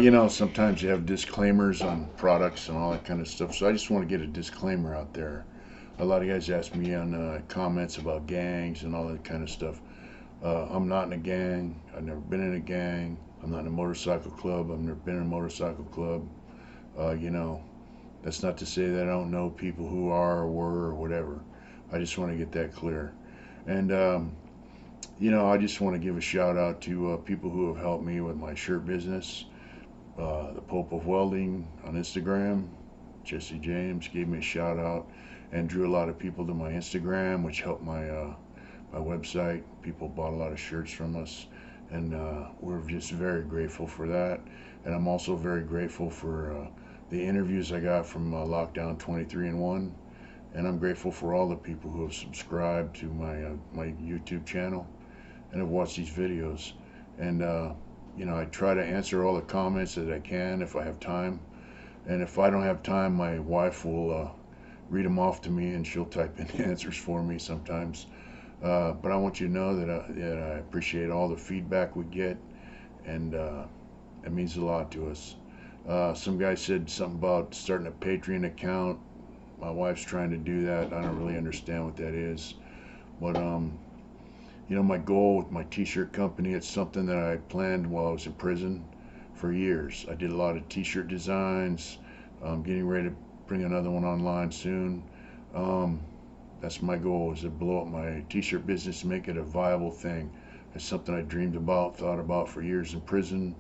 You know, sometimes you have disclaimers on products and all that kind of stuff. So I just want to get a disclaimer out there. A lot of guys ask me on comments about gangs and all that kind of stuff. I'm not in a gang. I've never been in a gang. I'm not in a motorcycle club. I've never been in a motorcycle club. You know, that's not to say that I don't know people who are or were or whatever. I just want to get that clear. And, you know, I just want to give a shout out to people who have helped me with my shirt business. The Pope of Welding on Instagram, Jesse James gave me a shout out and drew a lot of people to my Instagram, which helped my website. People bought a lot of shirts from us, and we're just very grateful for that. And I'm also very grateful for the interviews I got from Lockdown 23 and 1. And I'm grateful for all the people who have subscribed to my YouTube channel and have watched these videos. And you know, I try to answer all the comments that I can if I have time. And if I don't have time, my wife will read them off to me, and she'll type in answers for me sometimes. But I want you to know that I appreciate all the feedback we get, and it means a lot to us. Some guy said something about starting a Patreon account. My wife's trying to do that. I don't really understand what that is, but you know, my goal with my t-shirt company, it's something that I planned while I was in prison for years. I did a lot of t-shirt designs. I'm getting ready to bring another one online soon. That's my goal, is to blow up my t-shirt business, make it a viable thing. It's something I dreamed about, thought about for years in prison,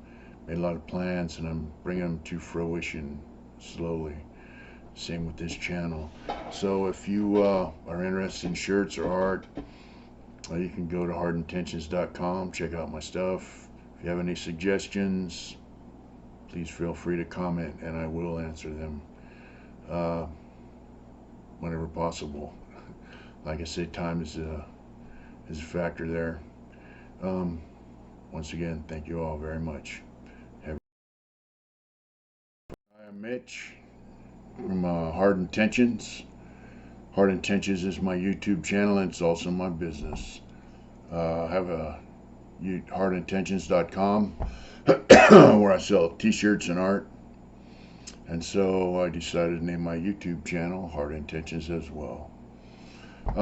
made a lot of plans, and I'm bringing them to fruition slowly. Same with this channel. So if you are interested in shirts or art, you can go to hardintentions.com, check out my stuff. If you have any suggestions, please feel free to comment, and I will answer them whenever possible. Like I say, time is a factor there. Once again, thank you all very much. I'm Mitch from Hard Intentions. Hard Intentions is my YouTube channel, and it's also my business. I have a hardintentions.com where I sell t-shirts and art. And so I decided to name my YouTube channel Hard Intentions as well. We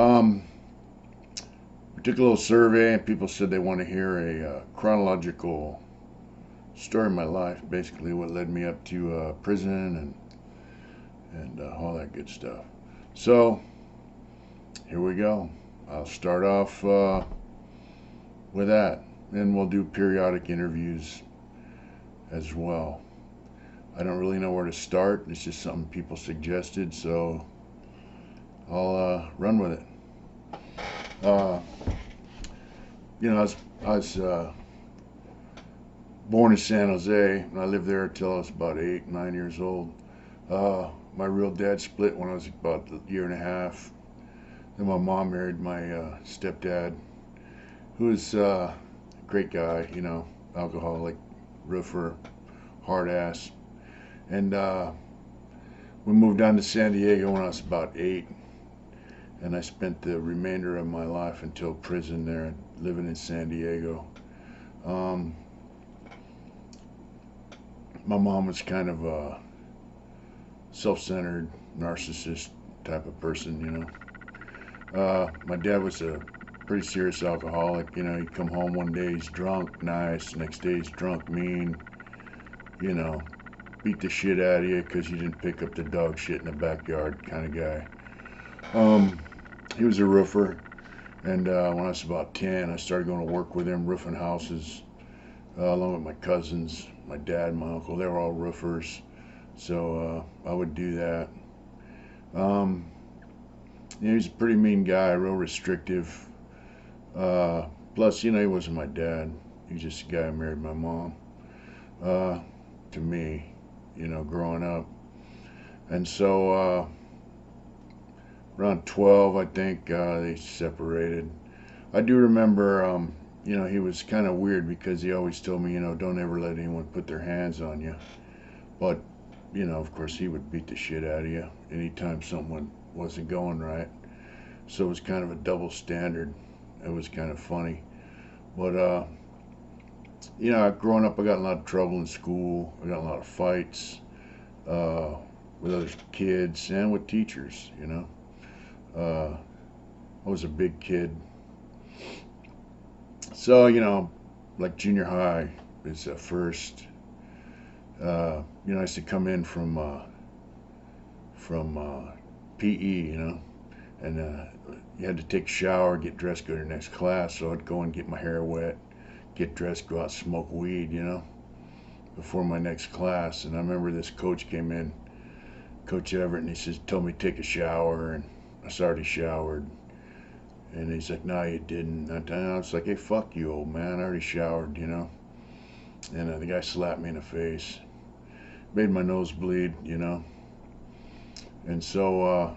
took a little survey, and people said they want to hear a chronological story of my life, basically what led me up to prison and all that good stuff. So here we go. I'll start off with that, and we'll do periodic interviews as well. I don't really know where to start. It's just something people suggested, so I'll run with it. You know, I was born in San Jose, and I lived there until I was about 8, 9 years old. My real dad split when I was about a year and a half. Then my mom married my stepdad, who was a great guy, you know, alcoholic, roofer, hard ass. And we moved down to San Diego when I was about 8. And I spent the remainder of my life until prison there, living in San Diego. My mom was kind of a self-centered, narcissist type of person, you know. My dad was a pretty serious alcoholic. You know, he'd come home one day, he's drunk, nice. Next day, he's drunk, mean. You know, beat the shit out of you because you didn't pick up the dog shit in the backyard kind of guy. He was a roofer, and when I was about 10, I started going to work with him, roofing houses, along with my cousins, my dad, my uncle. They were all roofers, so I would do that. You know, he was a pretty mean guy, real restrictive. Plus, you know, he wasn't my dad. He was just a guy who married my mom. To me, you know, growing up. And so around 12, I think, they separated. I do remember, you know, he was kind of weird because he always told me, you know, don't ever let anyone put their hands on you. But, you know, of course, he would beat the shit out of you anytime someone wasn't going right. So it was kind of a double standard. It was kind of funny. But You know, growing up, I got in a lot of trouble in school. I got in a lot of fights uh, with other kids and with teachers. You know, uh, I was a big kid, so you know, like junior high is first. You know, I used to come in from PE. You know, and you had to take a shower, get dressed, go to your next class. So I'd go and get my hair wet, get dressed, go out, smoke weed. You know, before my next class. And I remember this coach came in, Coach Everett, and he says, told me to take a shower, and I already showered. And he's like, no, you didn't. I was like, hey, fuck you, old man. I already showered, you know. And the guy slapped me in the face, made my nose bleed, you know. And so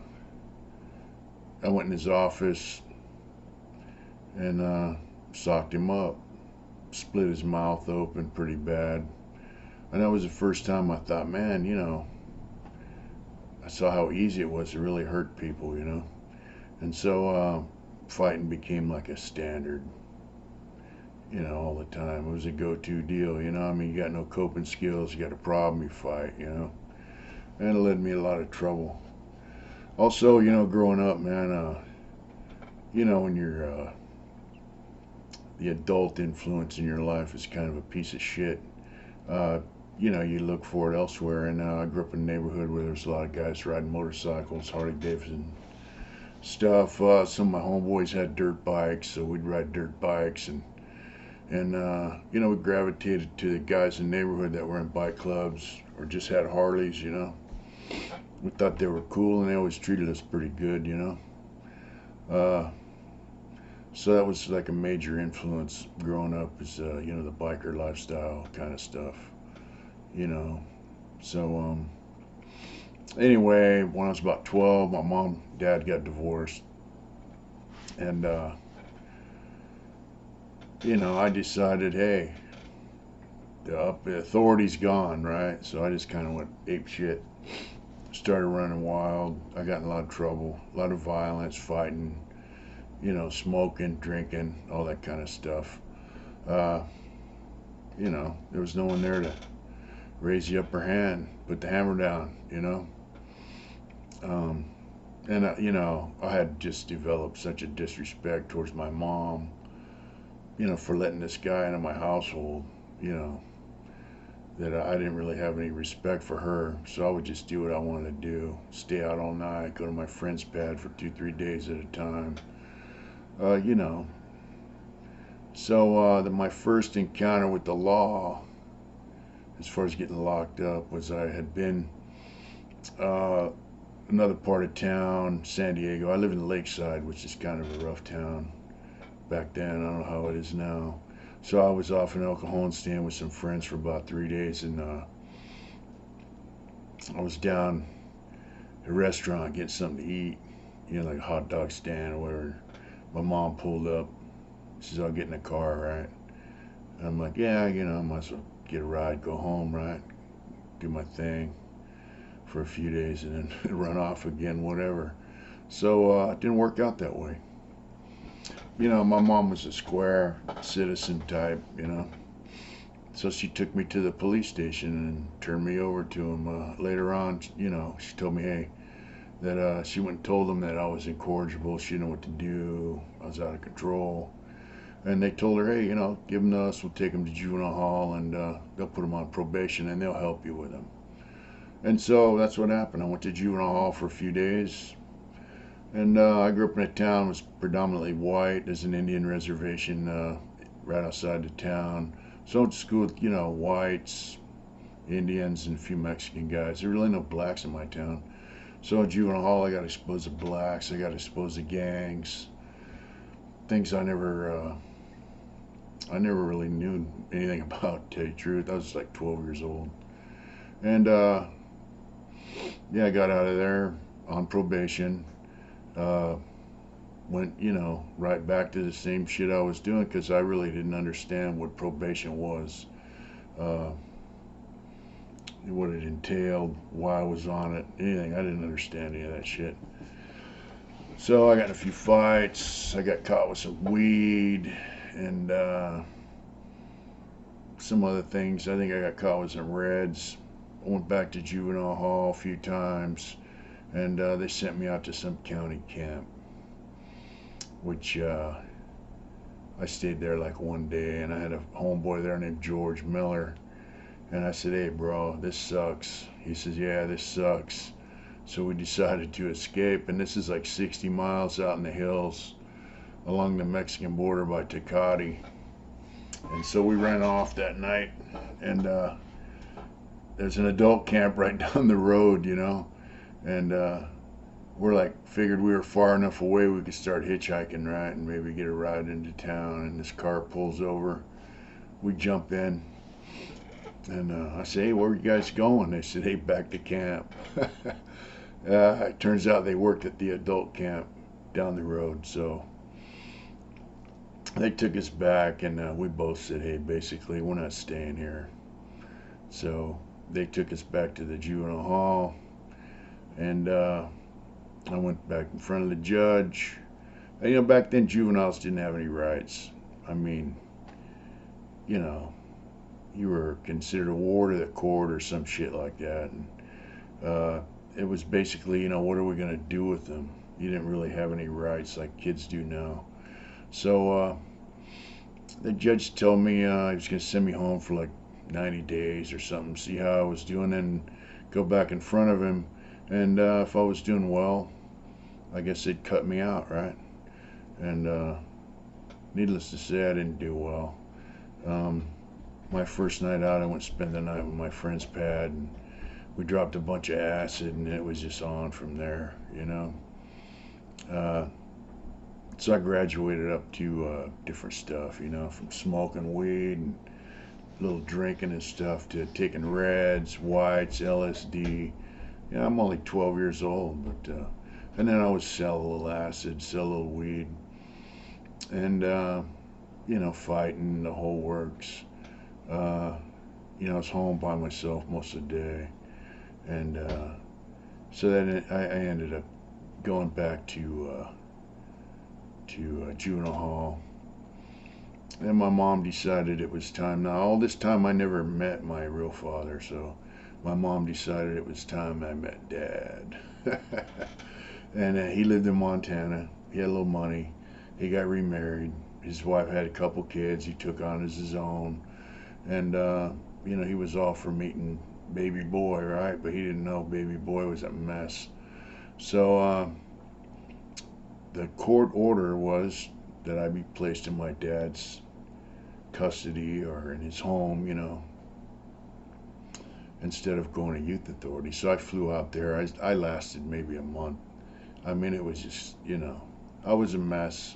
I went in his office and socked him up, split his mouth open pretty bad. And that was the first time I thought, man, you know, I saw how easy it was to really hurt people, you know. And so fighting became like a standard, you know, all the time. It was a go-to deal, you know. I mean, you got no coping skills, you got a problem, you fight, you know. And it led me a lot of trouble. Also, you know, growing up, man, you know, when you're the adult influence in your life is kind of a piece of shit. Uh, you know, you look for it elsewhere. And I grew up in a neighborhood where there's a lot of guys riding motorcycles, Harley Davidson stuff. Some of my homeboys had dirt bikes, so we'd ride dirt bikes, and you know, we gravitated to the guys in the neighborhood that were in bike clubs or just had Harleys. You know, we thought they were cool, and they always treated us pretty good. You know, uh, so that was like a major influence growing up, is you know, the biker lifestyle kind of stuff. You know, so anyway, when I was about 12, my mom and dad got divorced, and you know, I decided, hey, the authority's gone, right? So I just kind of went ape shit, started running wild. I got in a lot of trouble, a lot of violence, fighting, you know, smoking, drinking, all that kind of stuff. Uh, you know, there was no one there to raise the upper hand, put the hammer down, you know. Um, and you know, I had just developed such a disrespect towards my mom, you know, for letting this guy into my household, you know, that I didn't really have any respect for her. So I would just do what I wanted to do, stay out all night, go to my friend's pad for 2, 3 days at a time, you know. So my first encounter with the law, as far as getting locked up, was I had been uh, another part of town, San Diego. I live in Lakeside, which is kind of a rough town back then. I don't know how it is now. So I was off in El Cajon staying with some friends for about 3 days, and I was down at a restaurant getting something to eat, you know, like a hot dog stand or whatever. My mom pulled up. She says, I'll get in the car, right? And I'm like, yeah, you know, I might as well get a ride, go home, right? Do my thing for a few days and then run off again, whatever. So it didn't work out that way. You know, my mom was a square citizen type, you know. So she took me to the police station and turned me over to him. Later on, you know, she told me, hey, that she went and told them that I was incorrigible. She didn't know what to do. I was out of control. And they told her, hey, you know, give them to us. We'll take them to juvenile hall, and they'll put them on probation, and they'll help you with them. And so that's what happened. I went to juvenile hall for a few days. And I grew up in a town that was predominantly white. There's an Indian reservation right outside the town. So I went to school with, you know, whites, Indians, and a few Mexican guys. There were really no blacks in my town. So in juvenile hall, I got exposed to blacks. I got exposed to gangs, things I never really knew anything about, to tell you the truth. I was like 12 years old. And yeah, I got out of there on probation. Uh, Went, you know, right back to the same shit I was doing, because I really didn't understand what probation was, uh, what it entailed, why I was on it, anything. I didn't understand any of that shit. So I got in a few fights. I got caught with some weed, and some other things. I think I got caught with some reds. I went back to juvenile hall a few times, and they sent me out to some county camp, which I stayed there like one day, and I had a homeboy there named George Miller, and I said, "Hey, bro, this sucks." He says, "Yeah, this sucks." So we decided to escape, and this is like 60 miles out in the hills along the Mexican border by Tecate. And so we ran off that night, and there's an adult camp right down the road, you know, and we're like, figured we were far enough away we could start hitchhiking, right, and maybe get a ride into town. And this car pulls over. We jump in, and I say, "Hey, where are you guys going?" They said, "Hey, back to camp." It turns out they worked at the adult camp down the road, so they took us back, and we both said, "Hey, basically, we're not staying here." So they took us back to the juvenile hall, and I went back in front of the judge. And, you know, back then juveniles didn't have any rights. I mean, you know, you were considered a ward of the court or some shit like that, and it was basically, you know, what are we gonna do with them? You didn't really have any rights like kids do now. So the judge told me he was gonna send me home for like 90 days or something, see how I was doing, and go back in front of him. And if I was doing well, I guess they'd cut me out, right? And needless to say, I didn't do well. My first night out, I went to spend the night with my friend's pad, and we dropped a bunch of acid, and it was just on from there, you know. So I graduated up to different stuff, you know, from smoking weed and a little drinking and stuff to taking reds, whites, LSD. You know, I'm only 12 years old, but and then I would sell a little acid, sell a little weed, and you know, fighting the whole works. You know, I was home by myself most of the day, and so then I ended up going back to juvenile hall. And my mom decided it was time. Now, all this time I never met my real father, so my mom decided it was time I met Dad. And he lived in Montana. He had a little money. He got remarried. His wife had a couple kids he took on as his own. And, you know, he was all for meeting baby boy, right? But he didn't know baby boy was a mess. So the court order was that I be placed in my dad's custody or in his home, you know, instead of going to youth authority. So I flew out there. I lasted maybe a month. I mean, it was just, you know, I was a mess,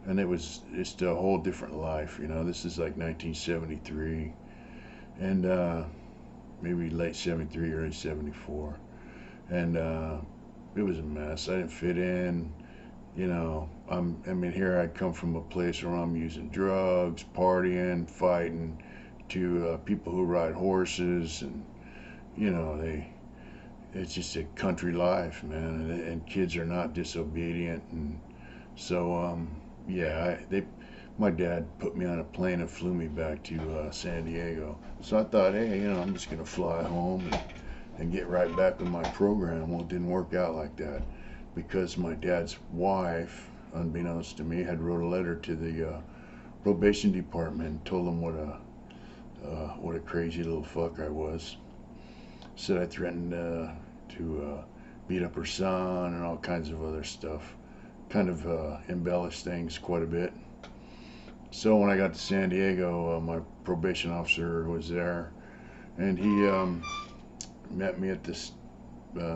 and it was just a whole different life, you know. This is like 1973, and maybe late 73, early 74, and it was a mess. I didn't fit in, you know. I mean, here I come from a place where I'm using drugs, partying, fighting, to people who ride horses, and you know, it's just a country life, man, and kids are not disobedient, and so yeah, my dad put me on a plane and flew me back to San Diego. So I thought, hey, you know, I'm just gonna fly home and get right back with my program. Well, it didn't work out like that, because my dad's wife, unbeknownst to me, had wrote a letter to the probation department and told them what a crazy little fuck I was. Said I threatened to beat up her son and all kinds of other stuff. Kind of embellished things quite a bit. So when I got to San Diego, my probation officer was there, and he met me at this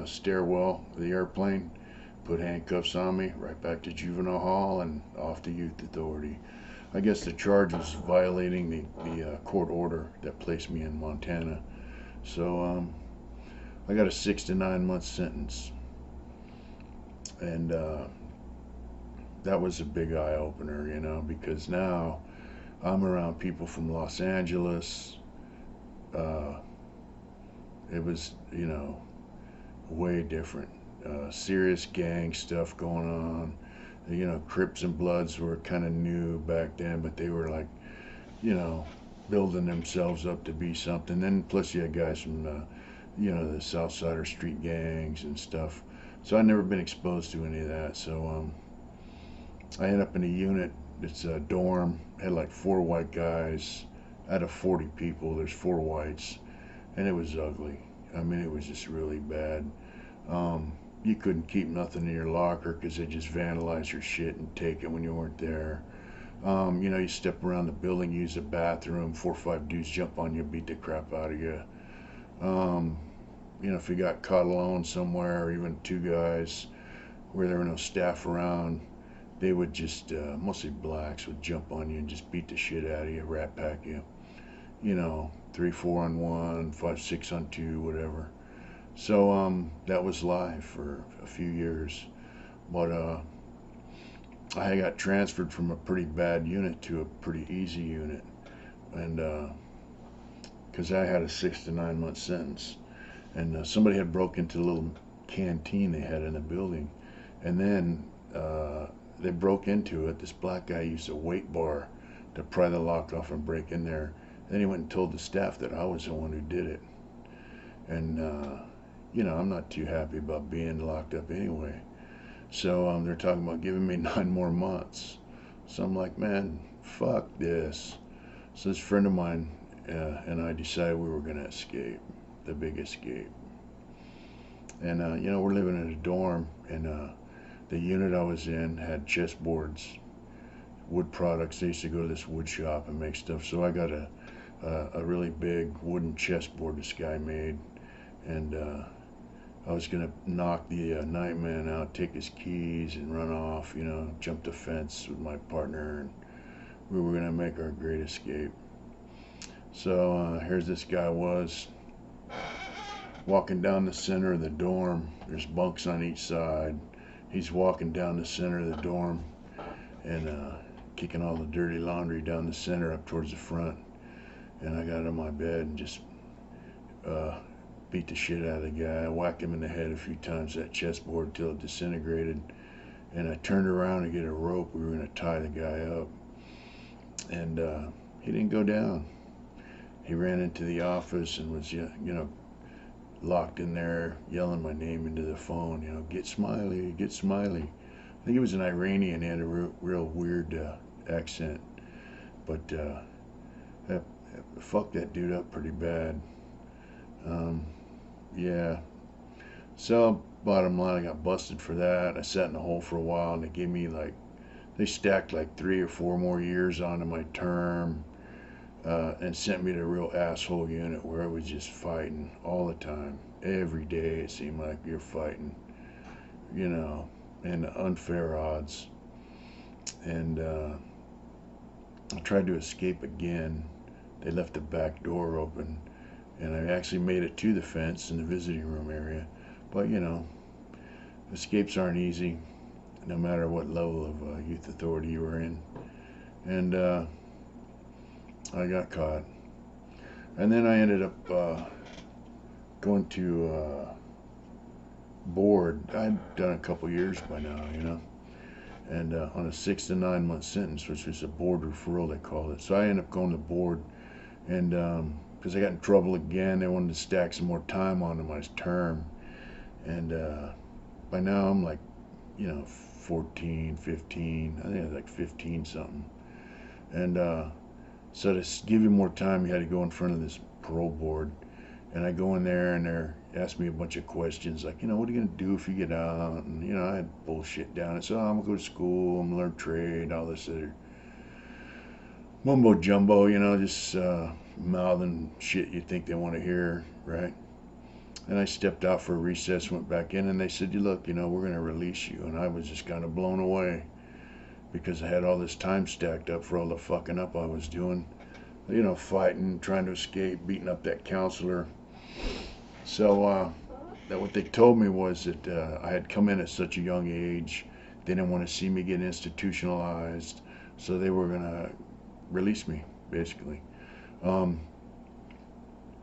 stairwell of the airplane, put handcuffs on me, right back to juvenile hall and off to youth authority. I guess the charge was violating the court order that placed me in Montana. So I got a 6 to 9 month sentence, and that was a big eye opener, you know, because now I'm around people from Los Angeles. It was, you know, way different. Serious gang stuff going on. You know, Crips and Bloods were kind of new back then, but they were like, you know, building themselves up to be something. Then plus you had guys from the South Side or street gangs and stuff. So I've never been exposed to any of that. So I ended up in a unit. It's a dorm. Had like 4 white guys. Out of 40 people, there's 4 whites, and it was ugly. I mean, it was just really bad. You couldn't keep nothing in your locker because they just vandalize your shit and take it when you weren't there. You step around the building, use the bathroom, 4 or 5 dudes jump on you, beat the crap out of you. If you got caught alone somewhere, or even 2 guys where there were no staff around, they would just, mostly blacks, would jump on you and just beat the shit out of you, rat pack you. 3, 4 on 1, 5, 6 on 2, whatever. So that was life for a few years. But I got transferred from a pretty bad unit to a pretty easy unit, and because I had a 6 to 9 month sentence, and somebody had broke into the little canteen they had in the building, and then they broke into it. This black guy used a weight bar to pry the lock off and break in there. Then he went and told the staff that I was the one who did it, and I'm not too happy about being locked up anyway. So they're talking about giving me 9 more months. So I'm like, man, fuck this. So this friend of mine and I decided we were going to escape, the big escape. And, we're living in a dorm, and the unit I was in had chessboards, wood products. They used to go to this wood shop and make stuff. So I got a really big wooden chessboard this guy made, and I was going to knock the night man out, take his keys, and run off, jump the fence with my partner, and we were going to make our great escape. So here's this guy was walking down the center of the dorm. There's bunks on each side. He's walking down the center of the dorm and kicking all the dirty laundry down the center up towards the front. And I got on my bed and just beat the shit out of the guy. I whacked him in the head a few times, that chessboard, until it disintegrated. And I turned around to get a rope. We were going to tie the guy up. And he didn't go down. He ran into the office and was, locked in there, yelling my name into the phone, get Smiley, get Smiley. I think he was an Iranian. He had a real weird accent. But that fucked that dude up pretty bad. Yeah. So, bottom line, I got busted for that. I sat in the hole for a while, and they stacked like 3 or 4 more years onto my term, and sent me to a real asshole unit where I was just fighting all the time. Every day it seemed like you're fighting, and unfair odds. And I tried to escape again. They left the back door open, and I actually made it to the fence in the visiting room area. But, escapes aren't easy, no matter what level of youth authority you were in. And I got caught. And then I ended up going to board. I'd done a couple years by now, and on a 6 to 9 month sentence, which was a board referral, they called it. So I ended up going to board, and because I got in trouble again, they wanted to stack some more time onto my term. And by now I'm like, 14, 15, I think I was like 15 something. And so to give you more time, you had to go in front of this parole board. And I go in there, and they're asking me a bunch of questions, like, what are you going to do if you get out? And, I had bullshit down. I said, I'm going to go to school, I'm going to learn trade, all this other mumbo jumbo, just mouthing shit you think they want to hear, right? And I stepped out for a recess, went back in, and they said, look, we're going to release you. And I was just kind of blown away, because I had all this time stacked up for all the fucking up I was doing, fighting, trying to escape, beating up that counselor. So that what they told me was that I had come in at such a young age, they didn't want to see me get institutionalized, so they were going to release me, basically.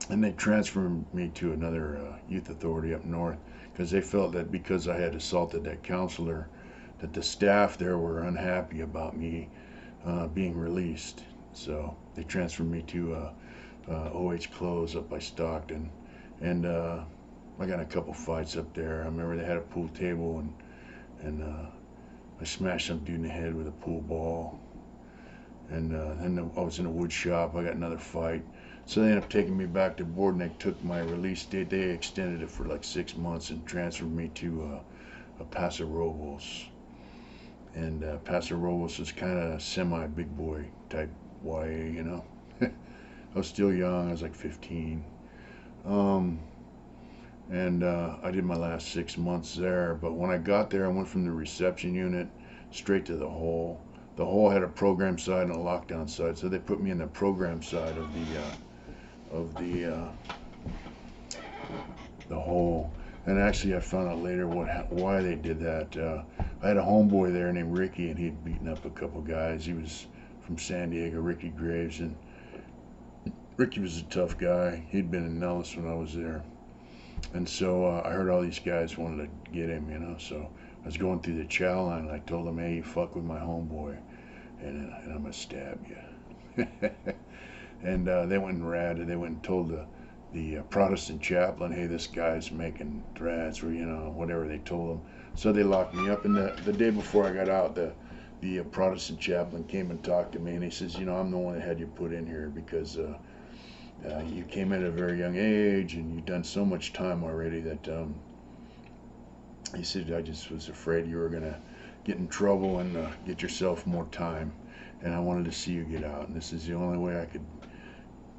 And they transferred me to another youth authority up north, because they felt that because I had assaulted that counselor, that the staff there were unhappy about me being released. So they transferred me to OH Close up by Stockton, and I got in a couple fights up there. I remember they had a pool table, and I smashed some dude in the head with a pool ball. And then I was in a wood shop. I got another fight. So they ended up taking me back to board, and they took my release date. They extended it for like 6 months and transferred me to Paso Robles. And Paso Robles was kind of semi-big boy type YA, you know. I was still young. I was like 15. And I did my last 6 months there. But when I got there, I went from the reception unit straight to the hole. The hole had a program side and a lockdown side, so they put me in the program side of the hole. And actually, I found out later why they did that. I had a homeboy there named Ricky, and he'd beaten up a couple guys. He was from San Diego, Ricky Graves, and Ricky was a tough guy. He'd been in Nellis when I was there. And so I heard all these guys wanted to get him, you know. So I was going through the chow line, and I told them, hey, you fuck with my homeboy, and I'm going to stab you. And they went and ratted. They went and told the Protestant chaplain, hey, this guy's making threats, or, you know, whatever they told him. So they locked me up. And the day before I got out, the Protestant chaplain came and talked to me, and he says, you know, I'm the one that had you put in here because you came in at a very young age, and you've done so much time already that he said, I just was afraid you were going to get in trouble and get yourself more time, and I wanted to see you get out, and this is the only way I could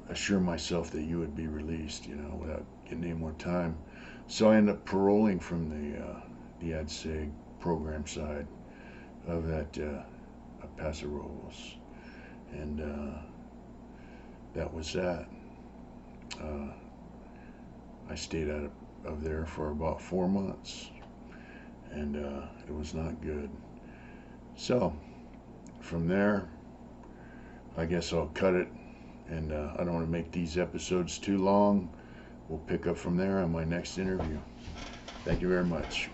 assure myself that you would be released, you know, without getting any more time. So I ended up paroling from the ADSEG program side of that Paso Robles, and that was that. I stayed out of there for about 4 months, and it was not good. So from there, I guess I'll cut it, and I don't want to make these episodes too long. We'll pick up from there on my next interview. Thank you very much.